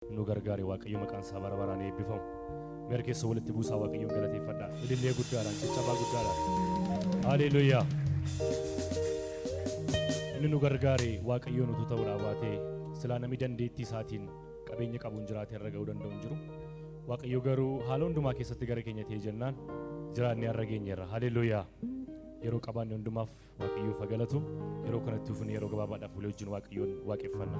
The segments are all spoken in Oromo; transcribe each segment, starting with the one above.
nu gargaare waaqayyo maqaan isaa bara baraan eebbifamu. Merkeessa walitti buusaa waaqayyoon galateeffadha. Ilillee guddaadhaan ciccabaa guddaadhaan. Haleluuyaa. Inni nu gargaare waaqayyo nutu ta'uudhaaf baatee silaa namni dandeettii isaatiin qabeenya qabuun jiraatee irra ga'uu danda'u hin jiru. Waaqayyo garuu haala hundumaa keessatti gara keenya ta'ee jennaan jiraannee irra geenyeerra. Haleluuyaa. Yeroo qabaanne hundumaaf waaqayyoof galatu. Yeroo kanatti uffanni yeroo gabaabaadhaaf walii wajjin waaqayyoon waaqeffanna.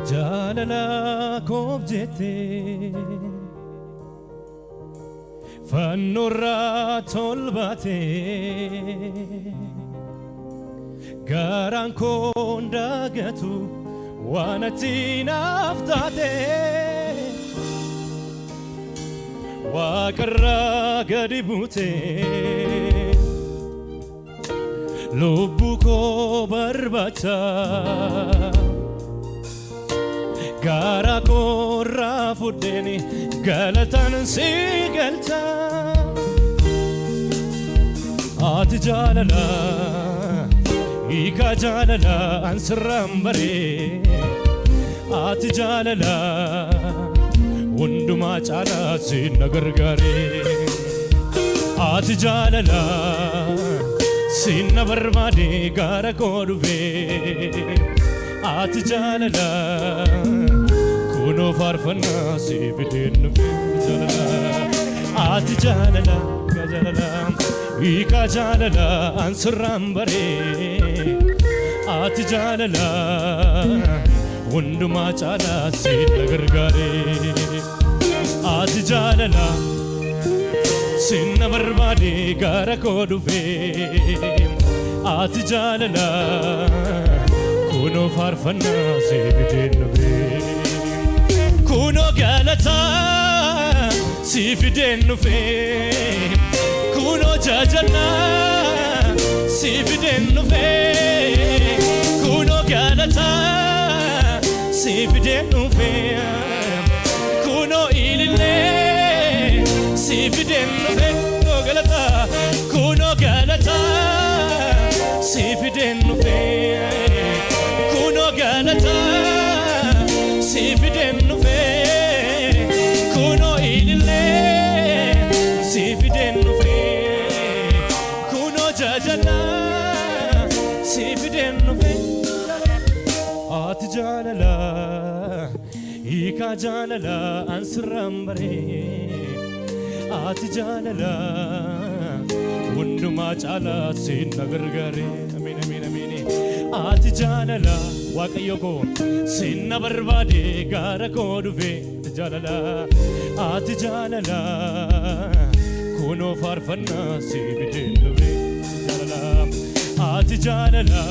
Jalala kobjete fanura tolbate garan konda gatu wanati naftate waqarra gadibute lubbuko barbacha gara korra fudeni galatan sigalta ati jalala ika jalala ansrambare ati jalala unduma chala sinagargare ati jalala sinna barbade gara koduve ati jalala kuno farfanna sifidin jalala ati jalala jalala ika jalala ansrambare ati jalala unduma chala sinagargare ati jalala sinna barbade gara koduve ati jalala kuno farfanna sifidin kuno galata sifidin kuno jajana sifidin kuno galata sifidin kuno ilile sifidin kuno galata sifidin kuno galata sifidin kuno ilile sifidin kuno jajana sifidin ati jalala ika jalala ansrambare ati jalala unduma chala sinagargare amin amin amin ati jalala waaqayyo ko sinna barbade gara koduve jalala ati jalala kuno farfanna sifidin jalala ati jalala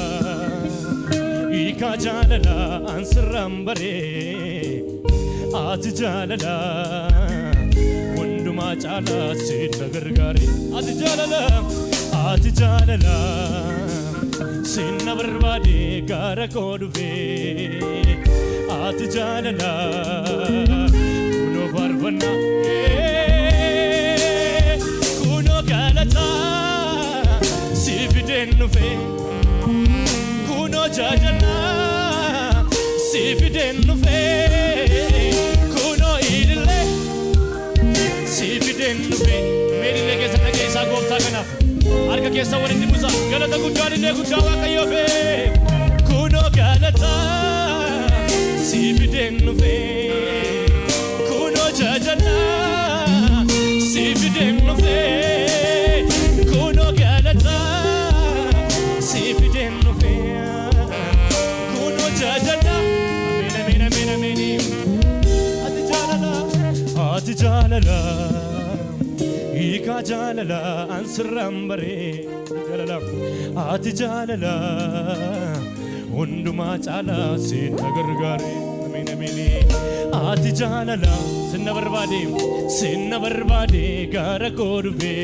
ika jalala ansrambare ati jalala unduma chala sinagargare ati jalala sinna barbade gara koduve ati jalala kuno farfanna kuno galata sifidin kuno jajana sifidin kuno ilile sifidin merile ke sanage sa gofta kanaf arka keessa walitti buusa galata guddaa guddaa waaqayyo fe kuno galata sifidin kuno jajana sifidin kuno galata sifidin kuno jajana amin amin amin ati jalala ika jalala ansrambare jalala ati jalala unduma chala sinagargare amin amin ati jalala sinna barbade gara koduve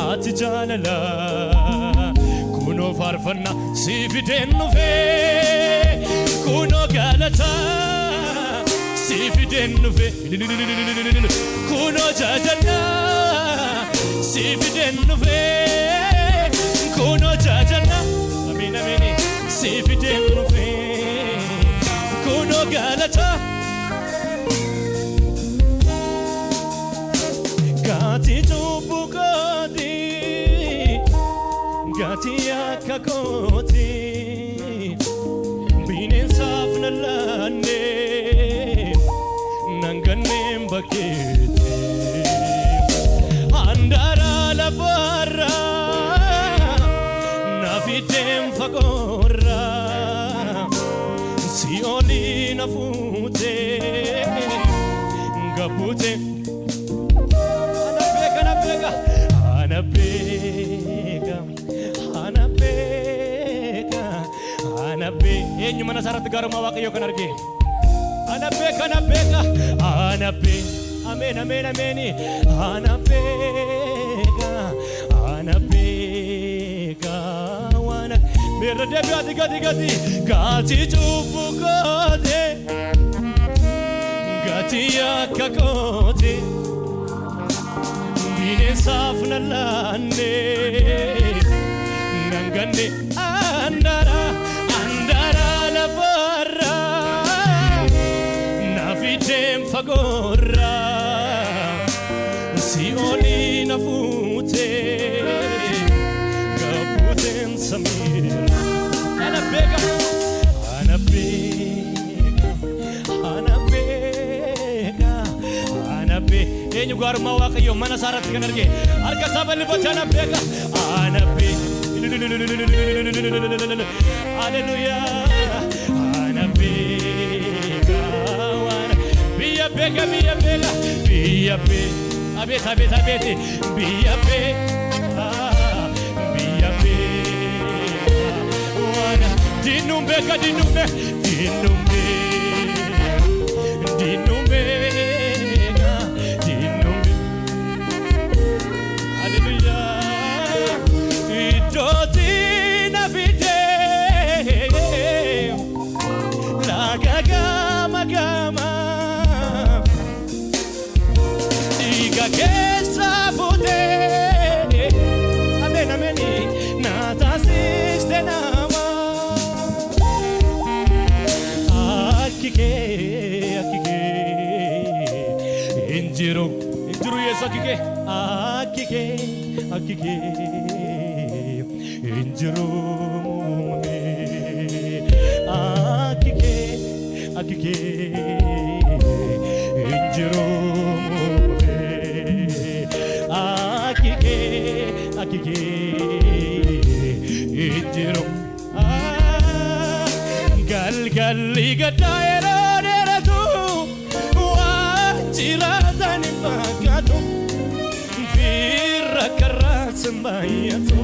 ati jalala kuno yeroo faarfannaa si fideen dhufee kunoo galata si fideen dhufee kunoo jajannaa si fideen dhufee kunoo jajannaa amiin amiin si fideen dhufee kunoo galata gati cubbuu kooti gati akka kooti bineensaaf nallaanne nanganneen bakkeetti handaara lafarra nafideen fagoorra si olii na fuute gabbute Anabbe eenyu mana isaarratti gaarummaa waaqayyoo kan arge anabbe anabbe ameen ameen ameen anabbe wana mirra deebi'aati gati gati cubbuu kooti gati akka kooti bineensaaf nallaanne nanganne andara lafarra nafideen fagoorra si olii na fuute gabbuuteen samiirra anabbeeka eenyu gaarummaa waaqayyoo mana isaarratti kan arge harka isaa bal'ifate anabbeeka Hallelujah anabbeeka biyya beeka abet biyya beeka wana dinumbe Hallelujah idoti na fide la gama diga kesa fute amen nata siste nama akike injiru yesu akike injiru akike injiru akike injiru galgalli gaddaayero deratu waajjiraatani fakkaatu firra karraa simbaayatu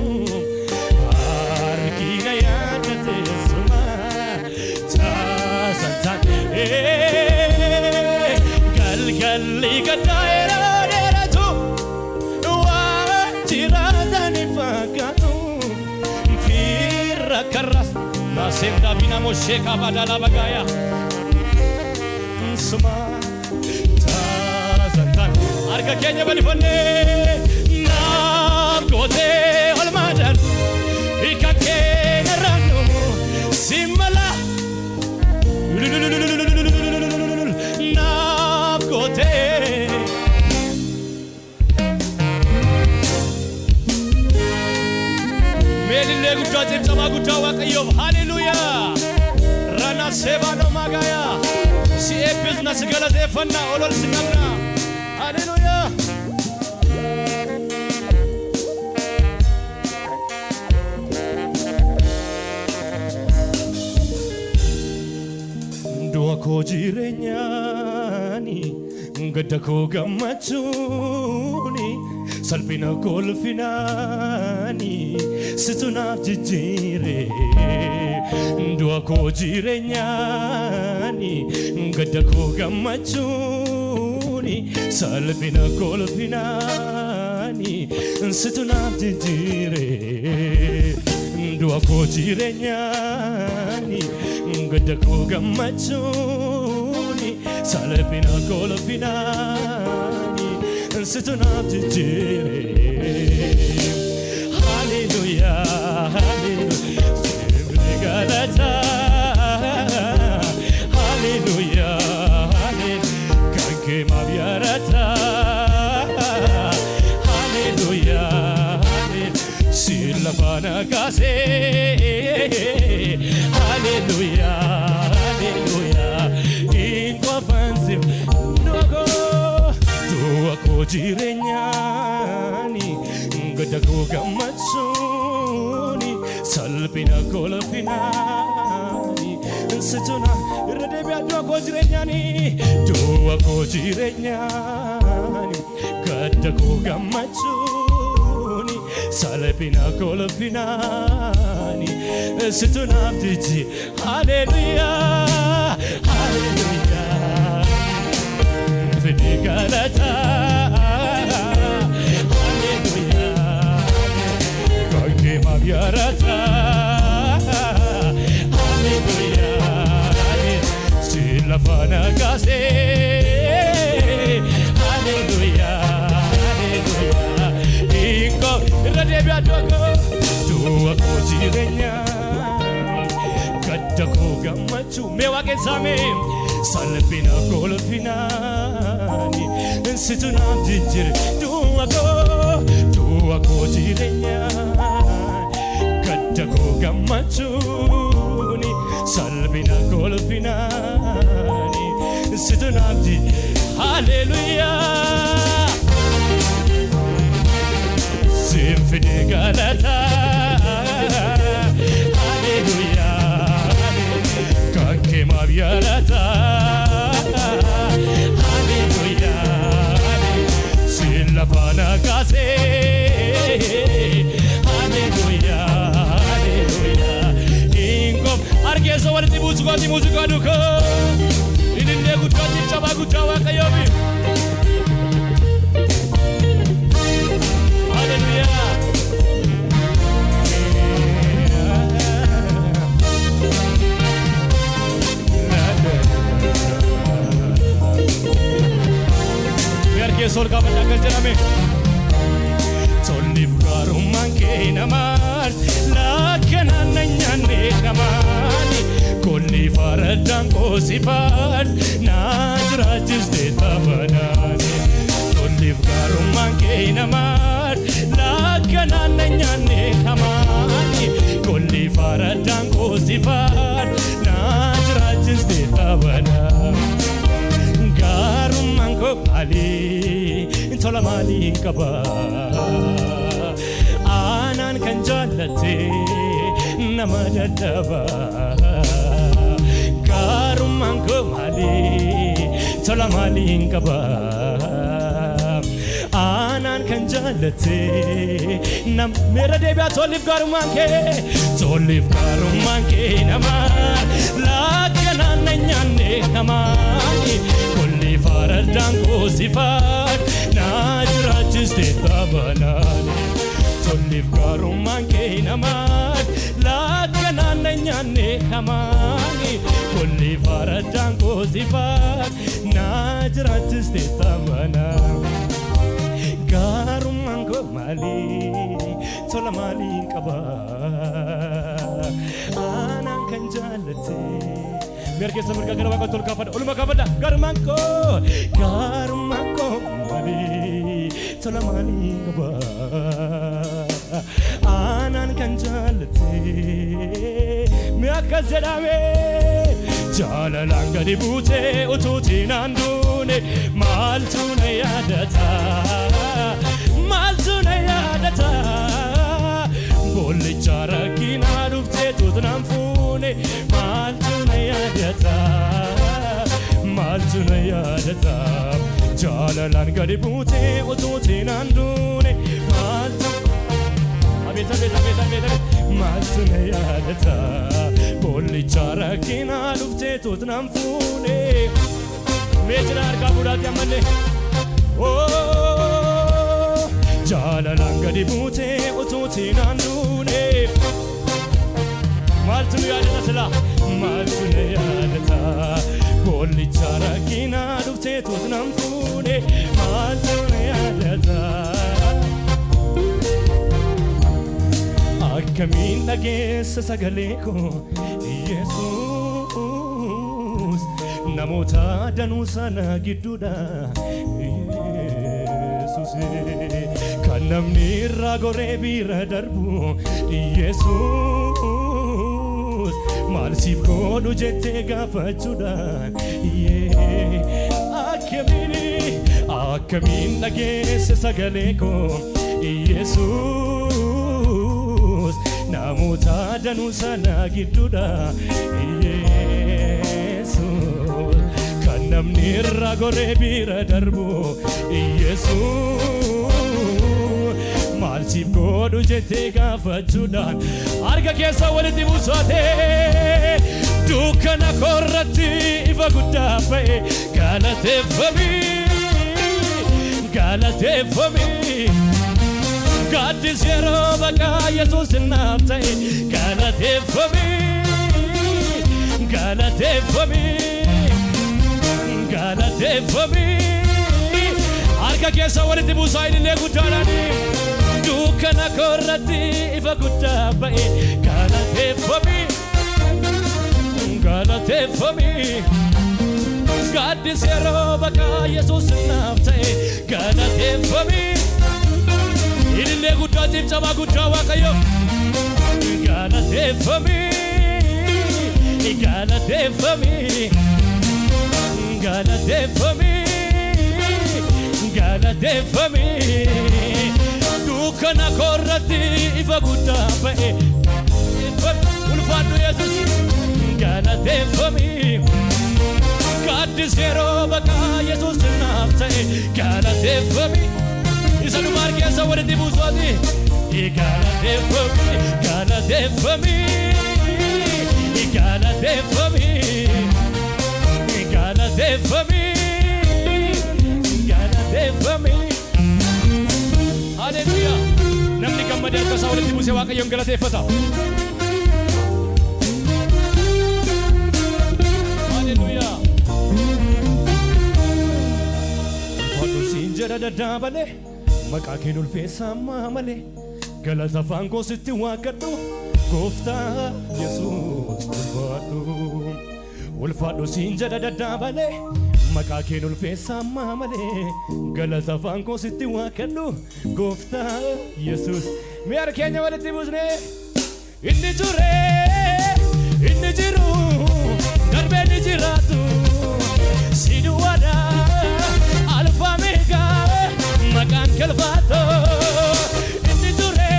argina yaadate suma taasantaan galgalli gaddaayero deratu waajjiraatani fakkaatu firra karraa Nasenda bina mosheka badala bagaya Suma tazantan Arga kenya balifane Naab gote olmadan Ika kenya ranu Simala Naab gote Melile guddaa cimsamaa guddaa waaqayyoof haleluuyaa rana sebaadho magaya si eebbisna si galateeffannaa olol si qabna haleluuyaa du'a koo jireenyaani gadda koo gammachuuni salphina kolfinaani situnaaf jijjiire du'a koo jireenyaani gadda koo gammachuuni salphina kolfinaani situnaaf jijjiire du'a koo jireenyaani gadda koo gammachuuni salphina koo laafinaani situ naaf jijjiire hallelujah hallelujah sifni galata hallelujah hallelujah kanke mabiarata hallelujah hallelujah silafana kase hallelujah hallelujah inko fansi nogo du'a koo jireenyaani gadda koo gammachuuni salphina koo laafinaani situna irra deebi'aa du'a koo jireenyaani du'a koo jireenyaani gadda koo gammachuuni salphina koo laafinaani situna abdichi hallelujah hallelujah fidii galata Mabiarata hallelujah silafana kase hallelujah hallelujah inko radebya doko du'a koo jireenyaani gadda koo gammachu mewake same salphina koo laafinaani situ naaf jijjiire du'a koo jireenyaani gadda koo gammachuuni salphina koo laafinaani situ naaf jijjiire hallelujah sifni galata hallelujah kanke mabiarata hallelujah silafana kase hallelujah hallelujah inko argeso walti musica duko idinde gudati chaba gudawa kayobi hallelujah Sol ka banda kaljarame solif garumman ke namar lakana nanyane namani kolli faradan ko sifat najrajis de tabanani solif garumman ke namar lakana nanyane namani kolli faradan ko sifat najrajis de tabanani garumman ko ali tola mali kaba anan kan jallate namadadaba garumman ko mali tola mali kaba anan kan jallate nam mera debya tolif garumman ke nama lakana nanyane namani kulli faradan ko sifat najrajis de tabanani tolif garumman ke namar lakana nanyane namani kulli faradan ko sifat najrajis de tabanani garumman ko mali tola mali kaba anan kan jallate merke samarga garwa ko tol kafada ulma kafada garumman ko mali tola mali kaba anan kan jallate me akazedame jalalan gadi bute ututi nandune maltuna yadata bolli charakina dufte tutnamfune maltuna yadata jalalan gadi bute ututi nandune maltuna yadata bolli charakina dufte tutnamfune mejinar kabudat yamane oh jalalan gadi bute ututi nandune maaltu nu yaadata sila maaltu nu yaadata boollicha rakkinaa dhufteetus nan fuudhe maaltu nu yaadata akkamiin dhageessa sagalee koo Yesuus namoota danuu sana gidduudha Yesuus kan namni irraa goree bira darbu Yesuus maal siif godhu jettee gaafachuudhaan akkamiin dhageesse sagalee koo Yesuus namoota danuu sana gidduudha Yesuus kan namni irraa goree bira darbu Yesuus maal siif godhu jettee gaafachuudhaan harka keessa walitti buusaatee dukkana korratti ifa guddaa ba'e galateeffamii gaaddis yeroo baqaa Yesuus naaf ta'e galateeffamii harka keessa walitti buusaa ilillee guddaadhaani dukkana korratti ifa guddaa ba'e galateeffamii gaaddis yeroo baqaa Yesuus naaf ta'e galateeffamii ilillee guddaatiif cabaa guddaa Waaqayyoof galateeffamii dukkana korratti ifa guddaa ba'e ulfaadhu Yesuus galateeffamii gaaddis yeroo baqaa Yesuus naaf ta'e galateeffamii isa dhumaar keessa walitti buusooti galateeffamii Haleluuyaa namni gammadee harka isaa walitti buusee Waaqayyoon galateeffata Haleluuyaa ulfaadhu siin jedha daddaabale maqaa kee ulfeessaa maamale galata afaan koo sitti waaqadhu gooftaa Yesuus ulfaadhu siin jedha daddaabale maqaa kee ulfeessaa maamale galata afaan koo sitti waaqadhu gooftaa Yesuus mee harka keenya walitti buusne inni ture inni jiru darbee ni jiraatu si duwwaadha alfaa meeqaa maqaan kelfaatu inni ture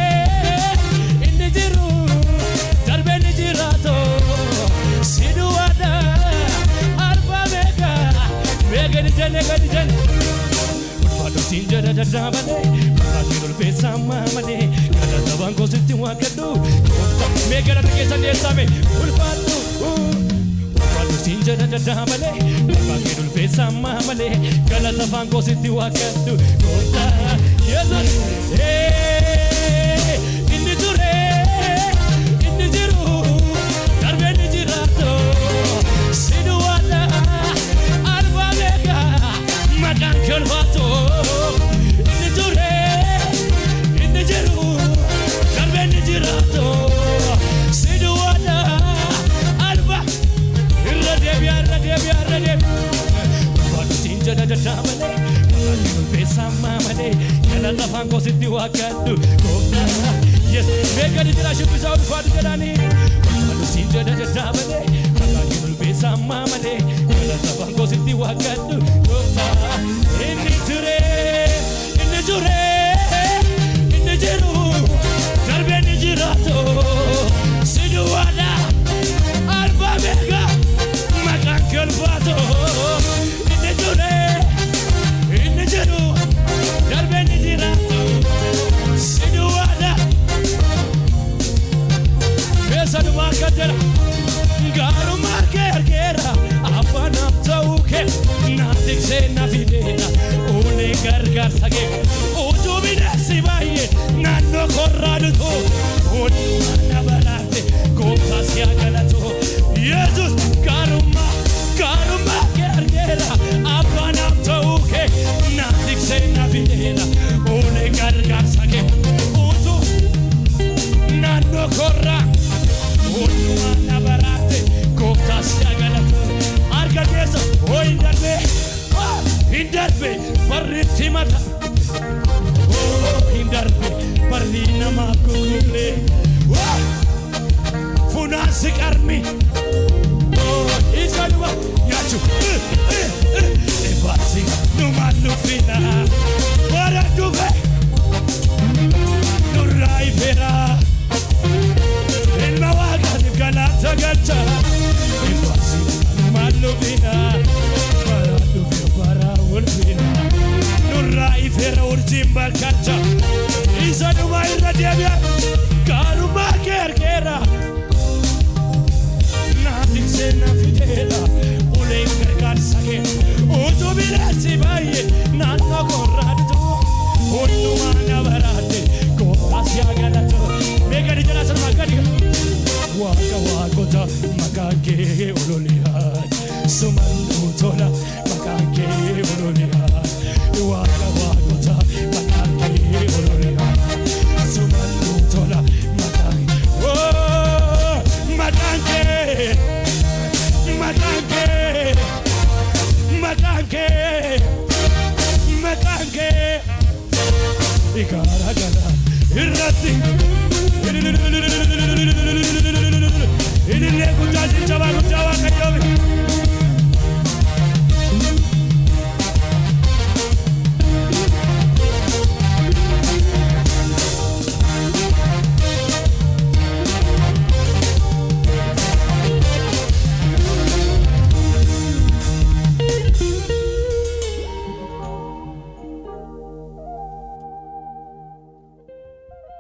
inni jiru darbee ni jiraatu si duwwaadha alfaa meeqaa meeqani jenne ulfaadhu siin jedha daddaabale maqaa kee ulfeessaa maamale galata afaan koo sitti waaqadhu meeqana keessa deessame ulfaadhu siin jedha daddaabale maqaa kee ulfeessaa maamale galata afaan koo sitti waaqadhu gooftaa Yesuus inni ture inni jiru darbee ni jiraatu si duwwaadha alfaa meeqaa maqaan kee ulfaatu inni ture inni jiru darbee ni jiraatu si duwwaadha alfaa irra deebi'a ulfaadhu siin jedha daddaabale maqaa kee ulfeessaa maamale galata afaan koo sitti waaqadhu gooftaa Yesuus meeqani jira shubbisaa ulfaadhu jedhanii ulfaadhu siin jedha daddaabale maqaa kee ulfeessaa maamale galata afaan koo sitti waaqadhu gooftaa inni ture inni jiru darbee ni jiraatu si duwwaadha alfaa meeqaa maqaan kee ulfaatu inni ture inni jiru darbee ni jiraatu si duwwaadha beesanumaa akka jira gaarummaa kee argeera afanaaf ta'uu kee naaf tiksee na fideera ulee gargaarsa kee utuu bineensi baay'ee naannoo korraa dhutu hundumaa na baraate gooftaa si sikarmi isalwa nyachu efasi numalufina para duve nurai vera ilma waga galata galta efasi numalufina para duve para ulfina nurai vera urjimbal kalcha isalwa iradiabia karuma kerkera sena fidela ule mergar sake oto bilasi baye nanno corrado onu mana barate ko asya galato megadi jala san magadi waka wakota makake ololia sumanu tola makake ololia waka wakota makake ololia sumanu tola makake oh makake Matanke Ikara gara irrati